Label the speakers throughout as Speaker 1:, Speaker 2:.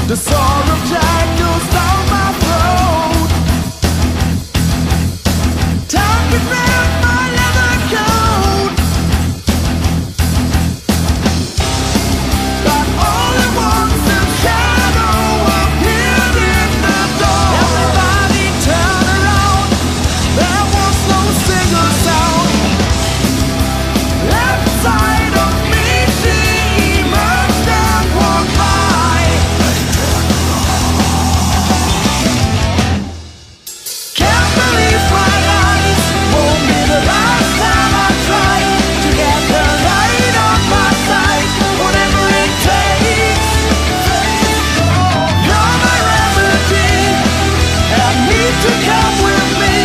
Speaker 1: The song of jangles down my throat. Time to melt my leather coat. But all at once a shadow appeared in the door. Everybody turned around. There was no single sound. Left side of me she emerged and walked by. Can't believe my eyes. Won't be the last time I try to get the light on my side. Whatever it takes. You're my remedy. And need to come with me.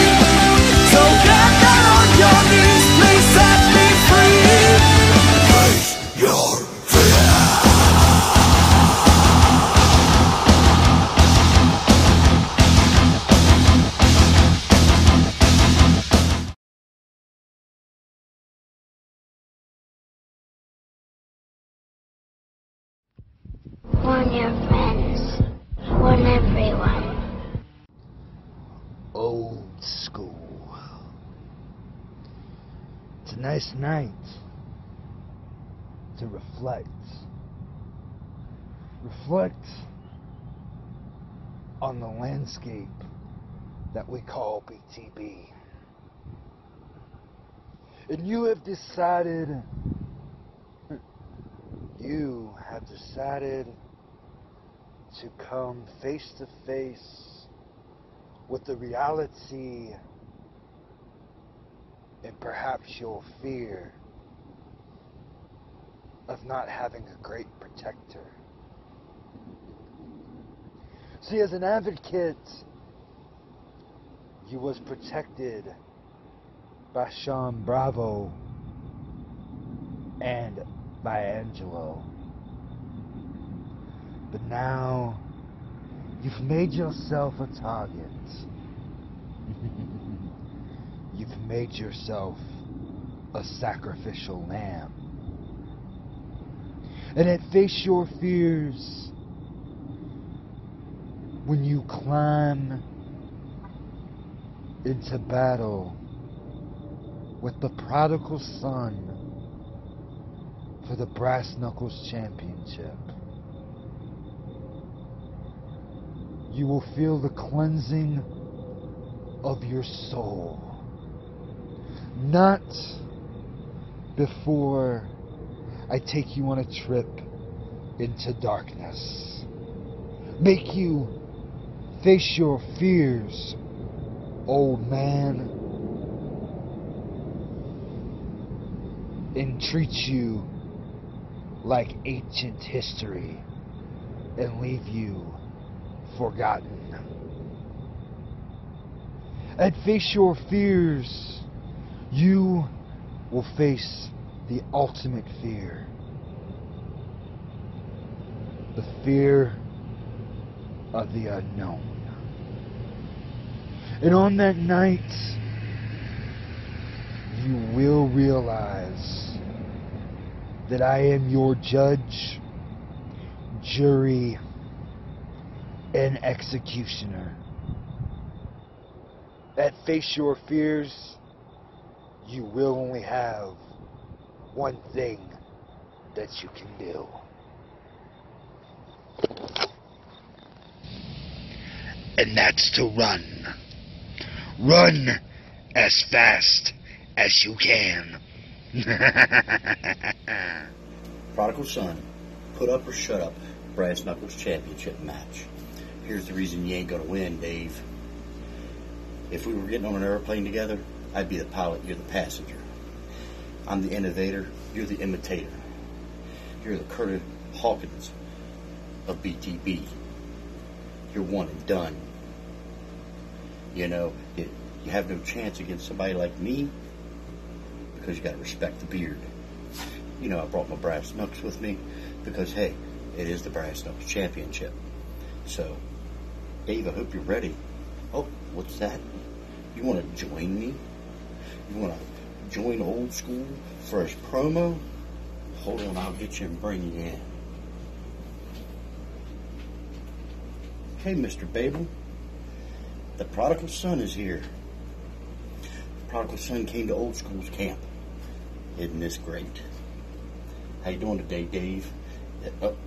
Speaker 1: So get down on your knees. Please set me free. Face your fear.
Speaker 2: Warn your friends. Warn everyone.
Speaker 3: Old school. It's a nice night to reflect. Reflect on the landscape that we call BTB. And you have decided to come face to face with the reality and perhaps your fear of not having a great protector. See, as an advocate, you was protected by Sean Bravo and by Angelo. But now, you've made yourself a target. You've made yourself a sacrificial lamb. And at Face Your Fears, when you climb into battle with the prodigal son for the Brass Knuckles Championship, you will feel the cleansing of your soul. Not before I take you on a trip into darkness. Make you face your fears, old man, and treat you like ancient history and leave you forgotten. At Face Your Fears, you will face the ultimate fear. The fear of the unknown. And on that night, you will realize that I am your judge, jury, and executioner. At Face Your Fears, you will only have one thing that you can do. And that's to run. Run as fast as you can.
Speaker 4: Prodigal Son, put up or shut up, Brass Knuckles Championship match. Here's the reason you ain't gonna win, Dave. If we were getting on an airplane together, I'd be the pilot, you're the passenger. I'm the innovator, you're the imitator. You're the Curtis Hawkins of BTB. You're one and done. You know, you have no chance against somebody like me because you gotta respect the beard. You know, I brought my brass knucks with me because, hey, it is the Brass Knuckles Championship. So, Dave, I hope you're ready. Oh, what's that? You want to join me? You want to join Old School Fresh Promo? Hold on, I'll get you and bring you in. Okay, Mr. Babel. The prodigal son is here. The prodigal son came to Old School's camp. Isn't this great? How you doing today, Dave?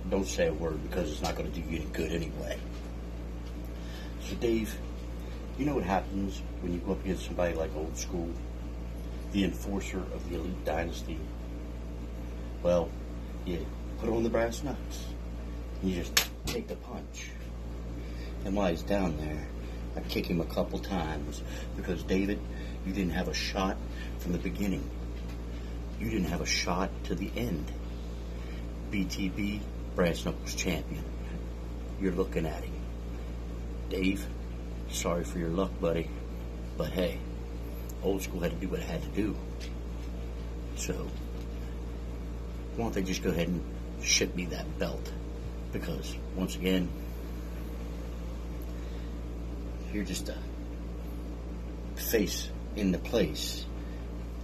Speaker 4: Don't say a word because it's not going to do you any good anyway. So, Dave, you know what happens when you go up against somebody like Old School, the enforcer of the elite dynasty? Well, you put on the brass knucks and you just take the punch. And while he's down there, I kick him a couple times because, David, you didn't have a shot from the beginning. You didn't have a shot to the end. BTB, Brass Knuckles champion. You're looking at him. Dave, sorry for your luck, buddy. But hey, Old School had to do what it had to do. So, why don't they just go ahead and ship me that belt? Because, once again, you're just a face in the place,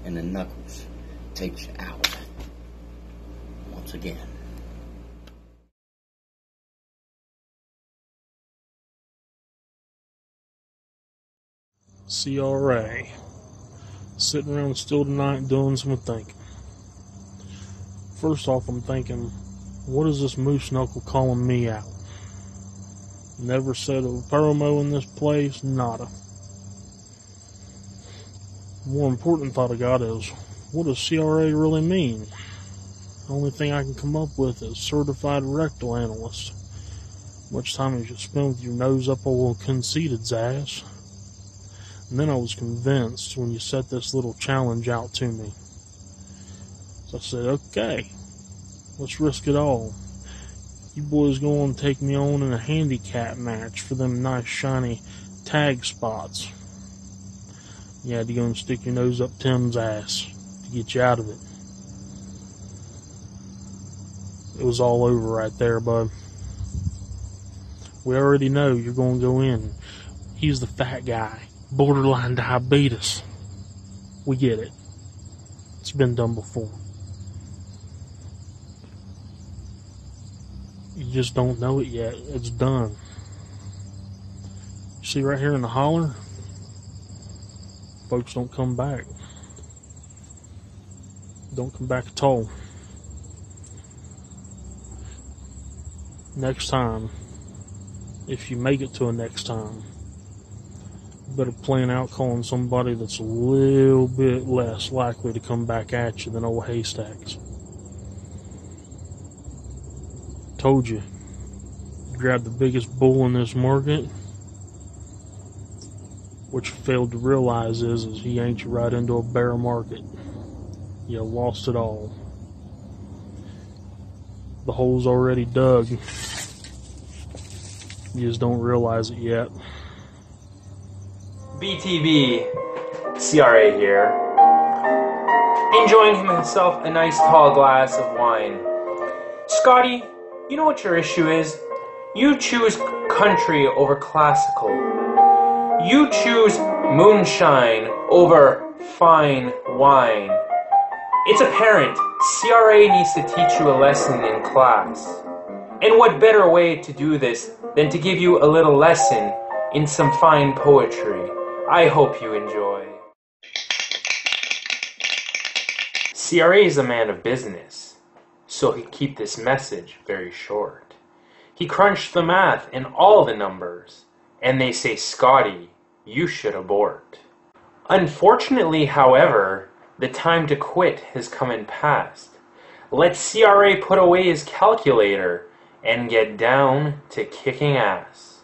Speaker 4: and the Knuckles takes you out once again.
Speaker 5: CRA. Sitting around still tonight doing some thinking. First off, I'm thinking, what is this Moose Knuckle calling me out? Never said a promo in this place, nada. More important thought I got is, what does CRA really mean? The only thing I can come up with is certified rectal analyst. Much time you should spend with your nose up old conceited's ass. And then I was convinced when you set this little challenge out to me. So I said, okay, let's risk it all. You boys go and take me on in a handicap match for them nice shiny tag spots. You had to go and stick your nose up Tim's ass to get you out of it. It was all over right there, bud. We already know you're going to go in. He's the fat guy. Borderline diabetes. We get it. It's been done before. You just don't know it yet. It's done. You see right here in the holler? Folks don't come back. Don't come back at all. Next time, if you make it to a next time, better plan out calling somebody that's a little bit less likely to come back at you than old Haystacks. Told you, grab the biggest bull in this market. What you failed to realize is he ain't you right into a bear market. You lost it all. The hole's already dug. You just don't realize it yet.
Speaker 6: BTB, CRA here, enjoying himself a nice tall glass of wine. Scotty, you know what your issue is? You choose country over classical. You choose moonshine over fine wine. It's apparent CRA needs to teach you a lesson in class. And what better way to do this than to give you a little lesson in some fine poetry. I hope you enjoy. CRA is a man of business, so he'd keep this message very short. He crunched the math and all the numbers, and they say, Scotty, you should abort. Unfortunately, however, the time to quit has come and passed. Let CRA put away his calculator and get down to kicking ass.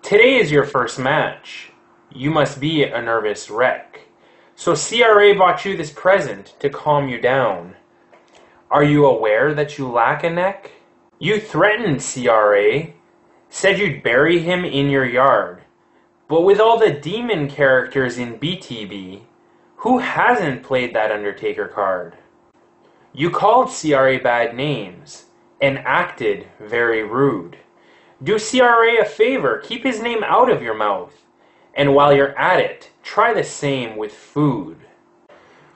Speaker 6: Today is your first match. You must be a nervous wreck. So CRA bought you this present to calm you down. Are you aware that you lack a neck? You threatened CRA, said you'd bury him in your yard. But with all the demon characters in BTB, who hasn't played that Undertaker card? You called CRA bad names and acted very rude. Do CRA a favor, keep his name out of your mouth. And while you're at it, try the same with food.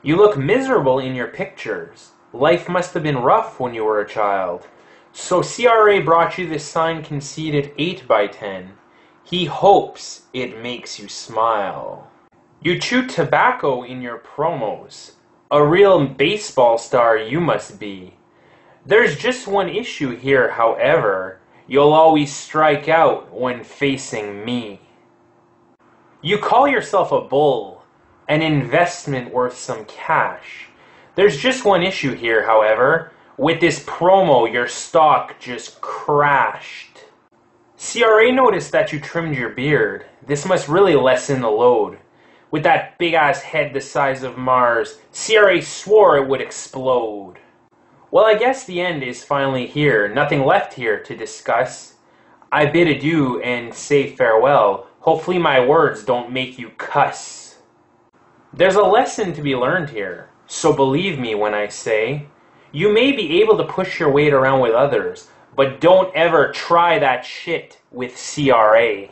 Speaker 6: You look miserable in your pictures. Life must have been rough when you were a child. So CRA brought you this signed conceited 8x10. He hopes it makes you smile. You chew tobacco in your promos. A real baseball star you must be. There's just one issue here, however. You'll always strike out when facing me. You call yourself a bull, an investment worth some cash. There's just one issue here, however. With this promo, your stock just crashed. CRA noticed that you trimmed your beard. This must really lessen the load. With that big-ass head the size of Mars, CRA swore it would explode. Well, I guess the end is finally here. Nothing left here to discuss. I bid adieu and say farewell. Hopefully my words don't make you cuss. There's a lesson to be learned here, so believe me when I say, you may be able to push your weight around with others, but don't ever try that shit with CRA.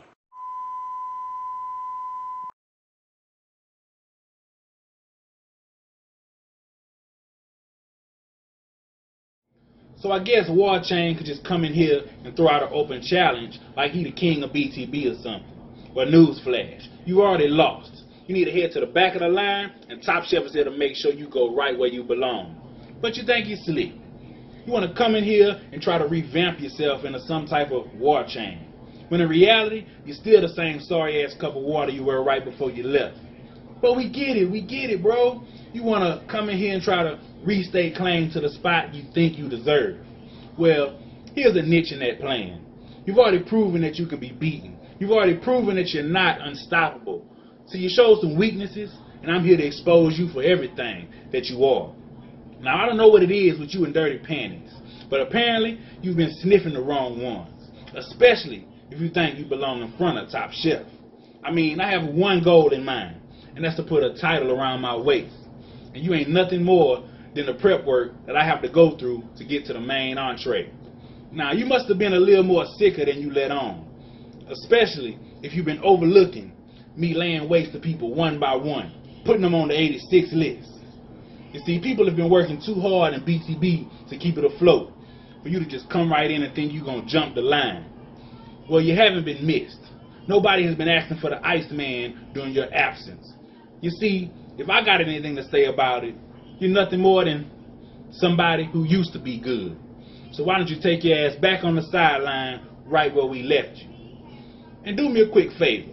Speaker 7: So I guess War Chain could just come in here and throw out an open challenge like he the king of BTB or something. Well, newsflash, you already lost. You need to head to the back of the line, and Top Chef is there to make sure you go right where you belong. But you think you're slick. You want to come in here and try to revamp yourself into some type of War Chain. When in reality, you're still the same sorry-ass cup of water you were right before you left. But we get it, bro. You want to come in here and try to restate claim to the spot you think you deserve. Well, here's a niche in that plan. You've already proven that you can be beaten. You've already proven that you're not unstoppable. So you show some weaknesses, and I'm here to expose you for everything that you are. Now, I don't know what it is with you and dirty panties, but apparently you've been sniffing the wrong ones, especially if you think you belong in front of Top Chef. I mean, I have one goal in mind, and that's to put a title around my waist. And you ain't nothing more than the prep work that I have to go through to get to the main entree. Now, you must have been a little more sicker than you let on, especially if you've been overlooking me laying waste to people one by one, putting them on the 86 list. You see, people have been working too hard in BTB to keep it afloat for you to just come right in and think you're going to jump the line. Well, you haven't been missed. Nobody has been asking for the Iceman during your absence. You see, if I got anything to say about it, you're nothing more than somebody who used to be good. So why don't you take your ass back on the sideline right where we left you? And do me a quick favor.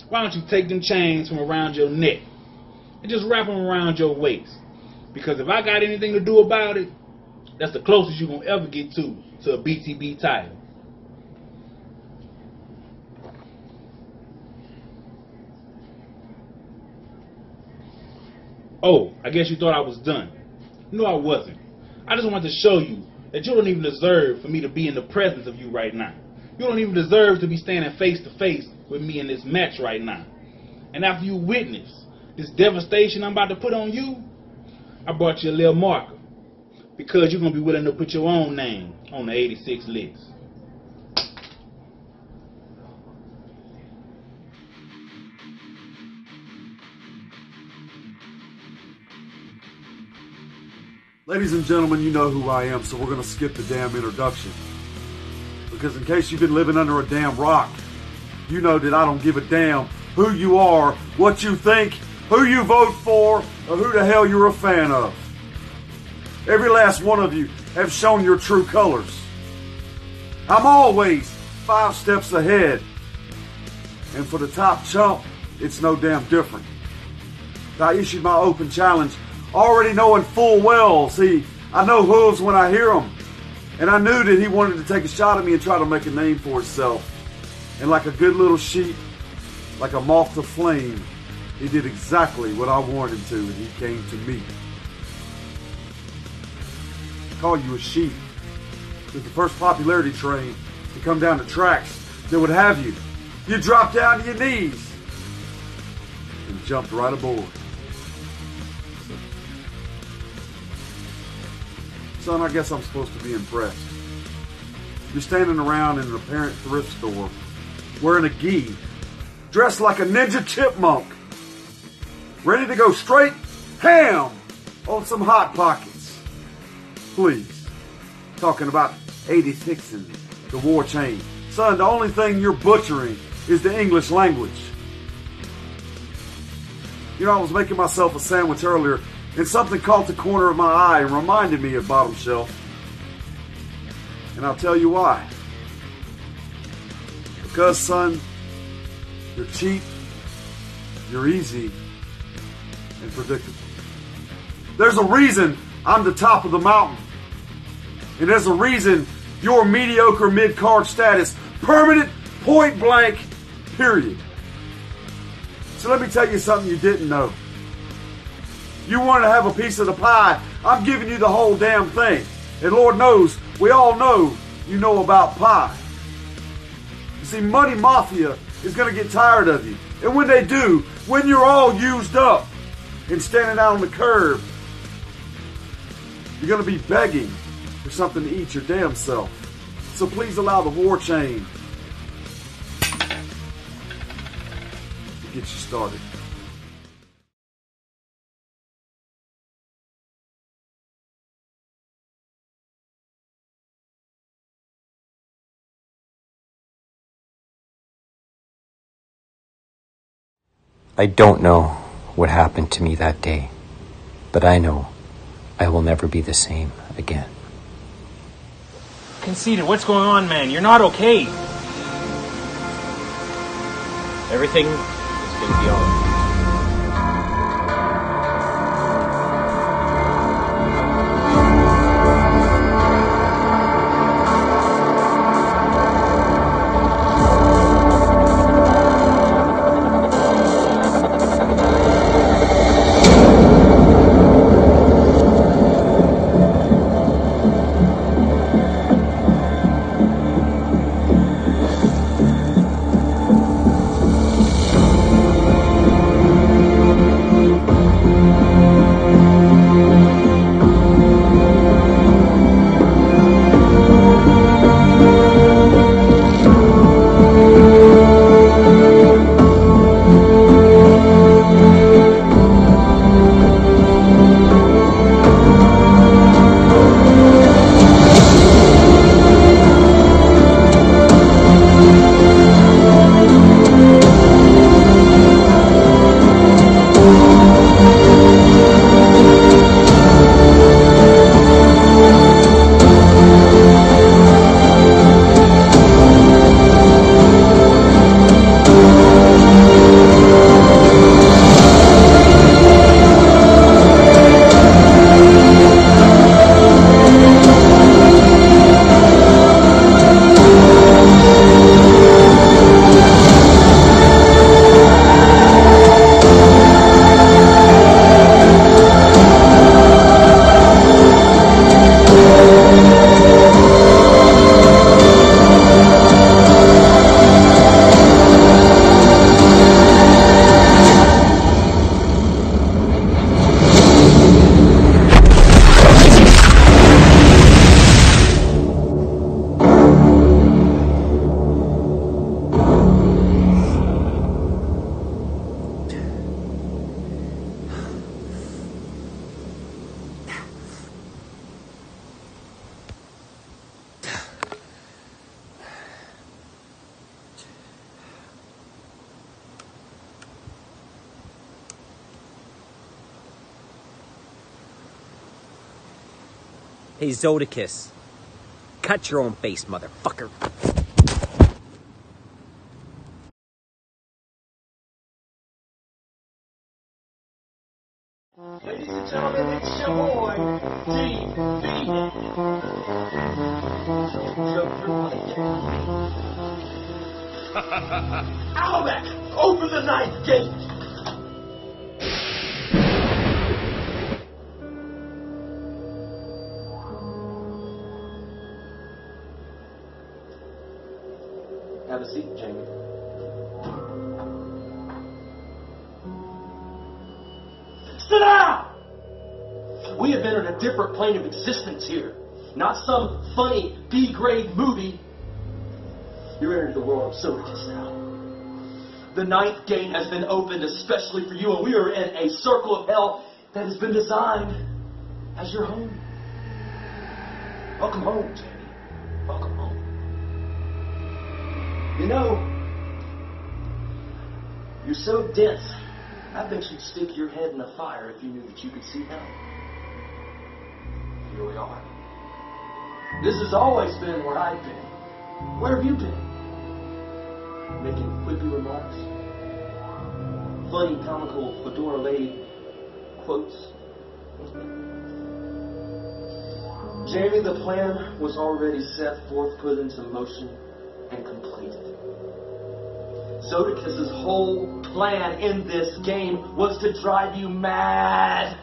Speaker 7: Why don't you take them chains from around your neck and just wrap them around your waist? Because if I got anything to do about it, that's the closest you're going to ever get to a BTB title. Oh, I guess you thought I was done. No, I wasn't. I just wanted to show you that you don't even deserve for me to be in the presence of you right now. You don't even deserve to be standing face to face with me in this match right now. And after you witness this devastation I'm about to put on you, I brought you a little marker. Because you're going to be willing to put your own name on the 86 list.
Speaker 8: Ladies and gentlemen, you know who I am, so we're going to skip the damn introduction. Because in case you've been living under a damn rock, you know that I don't give a damn who you are, what you think, who you vote for, or who the hell you're a fan of. Every last one of you have shown your true colors. I'm always 5 steps ahead. And for the top chump, it's no damn different. I issued my open challenge already knowing full well, see, I know hooves when I hear them. And I knew that he wanted to take a shot at me and try to make a name for himself. And like a good little sheep, like a moth to flame, he did exactly what I wanted him to, and he came to me. I call you a sheep. It was the first popularity train to come down the tracks that would have you. You dropped down to your knees and jumped right aboard. Son, I guess I'm supposed to be impressed. You're standing around in an apparent thrift store, wearing a gi, dressed like a ninja chipmunk, ready to go straight ham on some Hot Pockets. Please, talking about 86 in the war chain. Son, the only thing you're butchering is the English language. You know, I was making myself a sandwich earlier, and something caught the corner of my eye and reminded me of Bottom Shelf. And I'll tell you why. Because, son, you're cheap, you're easy, and predictable. There's a reason I'm the top of the mountain. And there's a reason your mediocre mid-card status, permanent, point blank, period. So let me tell you something you didn't know. You wanted to have a piece of the pie, I'm giving you the whole damn thing. And Lord knows, we all know you know about pie. You see, Money Mafia is going to get tired of you. And when they do, when you're all used up and standing out on the curb, you're going to be begging for something to eat your damn self. So please allow the war chain to get you started.
Speaker 9: I don't know what happened to me that day, but I know I will never be the same again.
Speaker 6: Conceited, what's going on, man? You're not okay. Everything is going to be all right.
Speaker 9: Hey, Zodicus. Cut your own face, motherfucker.
Speaker 1: Ladies and gentlemen, it's your boy, D.B. Almec, open the ninth gate! Have a seat, Jamie. Sit down! We have entered a different plane of existence here. Not some funny B-grade movie. You're entering the world of Zodicus now. The ninth gate has been opened especially for you, and we are in a circle of hell that has been designed as your home. Welcome home, Jamie.
Speaker 10: You know, you're so dense, I bet you'd stick your head in the fire if you knew that you could see hell. Here we are. This has always been where I've been. Where have you been? Making quippy remarks? Funny, comical, fedora-laid quotes? Jamie, the plan was already set forth, put into motion, and completed. Zodicus's whole plan in this game was to drive you mad.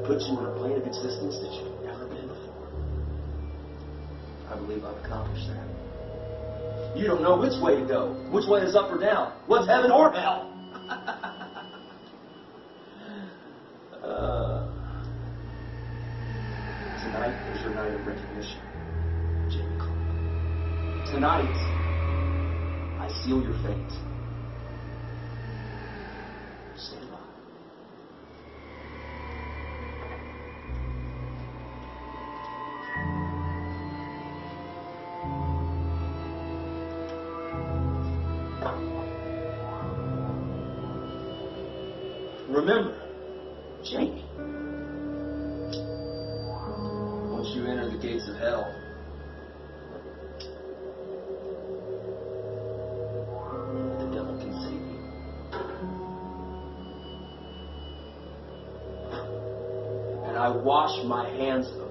Speaker 10: Put you in a plane of existence that you've never been before. I believe I've accomplished that. You don't know which way to go. Which way is up or down. What's heaven or hell? Tonight is your night of recognition, Jamie Clark. Tonight, I seal your fate. Stand by. Remember, Jamie, once you enter the gates of hell, the devil can save you. And I wash my hands of